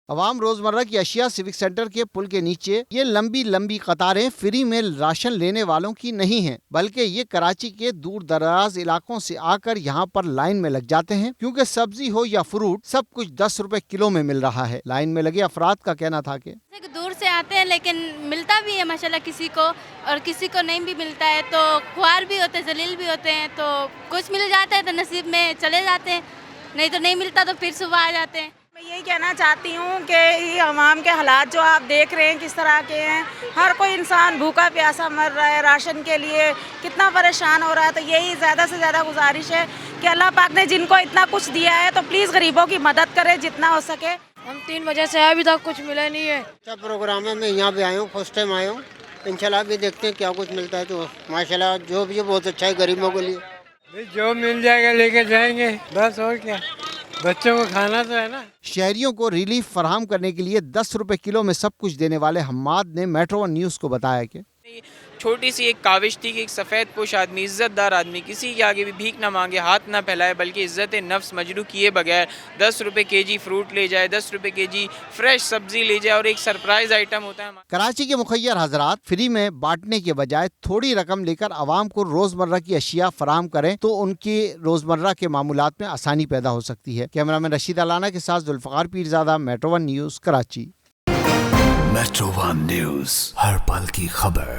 عوام روزمرہ کی اشیاء سیوک سینٹر کے پل کے نیچے یہ لمبی لمبی قطاریں فری میں راشن لینے والوں کی نہیں ہیں، بلکہ یہ کراچی کے دور دراز علاقوں سے آ کر یہاں پر لائن میں لگ جاتے ہیں، کیونکہ سبزی ہو یا فروٹ سب کچھ 10 روپے کلو میں مل رہا ہے۔ لائن میں لگے افراد کا کہنا تھا کہ دور سے آتے ہیں لیکن ملتا بھی ہے ماشاءاللہ کسی کو، اور کسی کو نہیں بھی ملتا ہے، تو خوار بھی ہوتے ہیں، ذلیل بھی ہوتے ہیں، تو کچھ مل جاتا ہے تو نصیب میں چلے جاتے ہیں، نہیں تو نہیں ملتا تو پھر صبح آ جاتے ہیں۔ میں یہی کہنا چاہتی ہوں کہ یہ عوام کے حالات جو آپ دیکھ رہے ہیں کس طرح کے ہیں، ہر کوئی انسان بھوکا پیاسا مر رہا ہے، راشن کے لیے کتنا پریشان ہو رہا ہے، تو یہی زیادہ سے زیادہ گزارش ہے کہ اللہ پاک نے جن کو اتنا کچھ دیا ہے تو پلیز غریبوں کی مدد کرے جتنا ہو سکے۔ ہم 3 بجے سے ابھی تک کچھ ملا نہیں ہے۔ اچھا پروگرام ہے، میں یہاں پہ آیا ہوں، فرسٹ ٹائم آیا ہوں، انشاءاللہ بھی دیکھتے ہیں کیا کچھ ملتا ہے، تو ماشاءاللہ جو بھی ہے بہت اچھا ہے غریبوں کے لیے۔ جو مل جائے گا لے کے جائیں گے بس، اور کیا، بچوں کو کھانا تو ہے نا۔ شہریوں کو ریلیف فراہم کرنے کے لیے 10 روپے کلو میں سب کچھ دینے والے حماد نے میٹرو ون نیوز کو بتایا کہ چھوٹی سی ایک کاوش تھی کہ ایک سفید پوش آدمی، عزت دار آدمی، کسی کے آگے بھی بھیک نہ مانگے، ہاتھ نہ پھیلائے، بلکہ عزت نفس مجروح کیے بغیر 10 روپے کے جی فروٹ لے جائے، 10 روپے کے جی فریش سبزی لے جائے، اور ایک سرپرائز آئٹم ہوتا ہے۔ کراچی کے مخیر حضرات فری میں بانٹنے کے بجائے تھوڑی رقم لے کر عوام کو روزمرہ کی اشیاء فراہم کریں تو ان کی روزمرہ کے معمولات میں آسانی پیدا ہو سکتی ہے۔ کیمرامین رشید علانہ کے ساتھ Zulfiqar Pirzada, metro one news, Karachi. Metro one news, ہر پل کی خبر۔